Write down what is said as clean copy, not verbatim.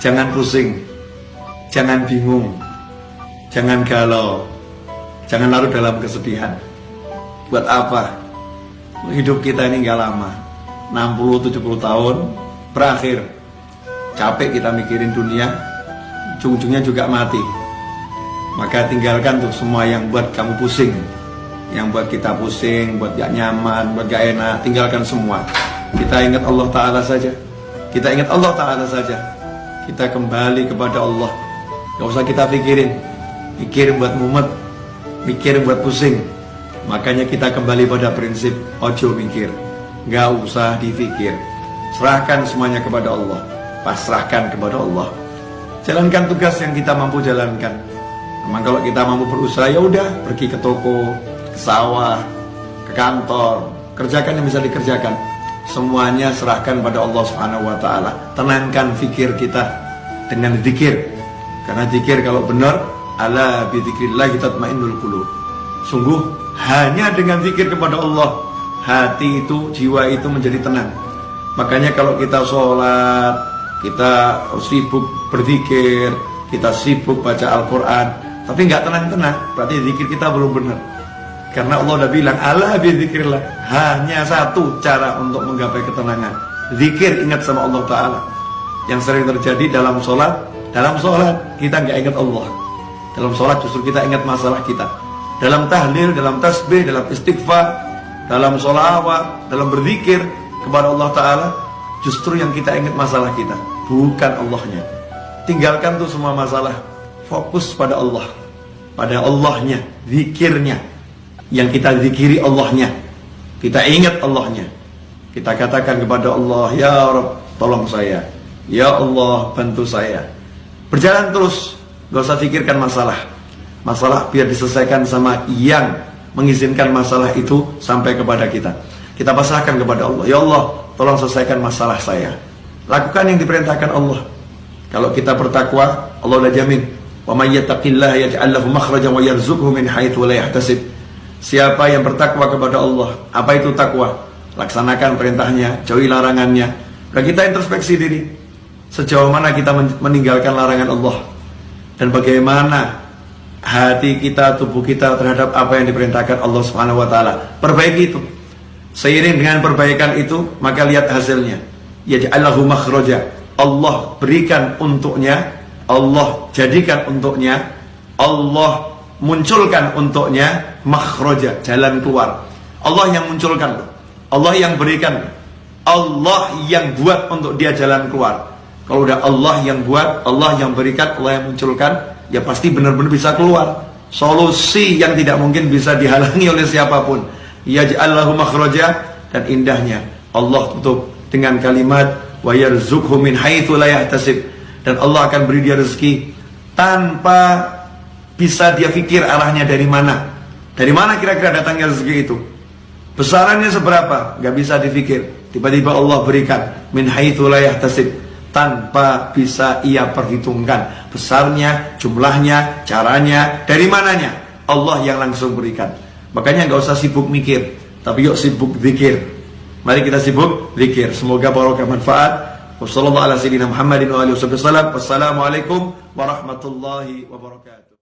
Jangan pusing, jangan bingung, jangan galau, jangan larut dalam kesedihan. Buat apa? Hidup kita ini gak lama, 60-70 tahun berakhir. Capek kita mikirin dunia, ujung-ujungnya juga mati. Maka tinggalkan tuh semua yang buat kamu pusing, yang buat kita pusing, buat gak nyaman, buat gak enak. Tinggalkan semua. Kita ingat Allah Ta'ala saja. Kita ingat Allah Ta'ala saja. Kita kembali kepada Allah. Gak usah kita pikirin, mikirin buat mumet, mikirin buat pusing. Makanya kita kembali pada prinsip ojo mikir, gak usah dipikir. Serahkan semuanya kepada Allah. Pasrahkan kepada Allah. Jalankan tugas yang kita mampu jalankan. Memang kalau kita mampu berusaha, ya udah, pergi ke toko, ke sawah, ke kantor, kerjakan yang bisa dikerjakan. Semuanya serahkan pada Allah Subhanahu wa Ta'ala. Tenangkan fikir kita dengan zikir. Karena zikir kalau benar, ala bi dzikrillah tatmainnul qulub. Sungguh hanya dengan zikir kepada Allah, hati itu, jiwa itu menjadi tenang. Makanya kalau kita sholat, kita sibuk berzikir, kita sibuk baca Al-Quran, tapi nggak tenang-tenang, berarti zikir kita belum benar. Karena Allah udah bilang, ala bi dzikrillah, hanya satu cara untuk menggapai ketenangan, zikir, ingat sama Allah Ta'ala. Yang sering terjadi dalam sholat kita nggak ingat Allah. Dalam sholat justru kita ingat masalah kita. Dalam tahlil, dalam tasbih, dalam istighfar, dalam sholawat, dalam berzikir kepada Allah Ta'ala, justru yang kita ingat masalah kita, bukan Allahnya. Tinggalkan tuh semua masalah, fokus pada Allah, pada Allahnya, zikirnya. Yang kita zikiri Allahnya, kita ingat Allahnya. Kita katakan kepada Allah, ya Rabb, tolong saya, ya Allah, bantu saya. Berjalan terus, gak usah pikirkan masalah biar diselesaikan sama yang mengizinkan masalah itu sampai kepada kita. Kita pasrahkan kepada Allah, ya Allah, tolong selesaikan masalah saya. Lakukan yang diperintahkan Allah. Kalau kita bertakwa, Allah udah jamin, wa may yattaqillaha yaj'al lahu makhrajan wa yarzuqhu min haitsu la yahtasib. Siapa yang bertakwa kepada Allah, apa itu takwa? Laksanakan perintahnya, jauhi larangannya. Dan kita introspeksi diri, sejauh mana kita meninggalkan larangan Allah, dan bagaimana hati kita, tubuh kita terhadap apa yang diperintahkan Allah Subhanahu wa Ta'ala. Perbaiki itu. Seiring dengan perbaikan itu, maka lihat hasilnya. Yaj'allahu makhraja. Allah berikan untuknya, Allah jadikan untuknya, Allah munculkan untuknya makhraja, jalan keluar. Allah yang munculkan, Allah yang berikan, Allah yang buat untuk dia jalan keluar. Kalau udah Allah yang buat, Allah yang berikan, Allah yang munculkan, ya pasti benar-benar bisa keluar. Solusi yang tidak mungkin bisa dihalangi oleh siapapun. Yaj'allahu makhraja, dan indahnya Allah tutup dengan kalimat wa yarzuqhu min haitsu la yahtasib, dan Allah akan beri dia rezeki tanpa bisa dia pikir arahnya dari mana. Dari mana kira-kira datangnya rezeki itu? Besarannya seberapa? Gak bisa dipikir. Tiba-tiba Allah berikan min haitsu la yahtasib, tanpa bisa ia perhitungkan besarnya, jumlahnya, caranya, dari mananya. Allah yang langsung berikan. Makanya gak usah sibuk mikir, tapi yuk sibuk zikir. Mari kita sibuk zikir. Semoga barokah manfaat. Wassalamualaikum warahmatullahi wabarakatuh.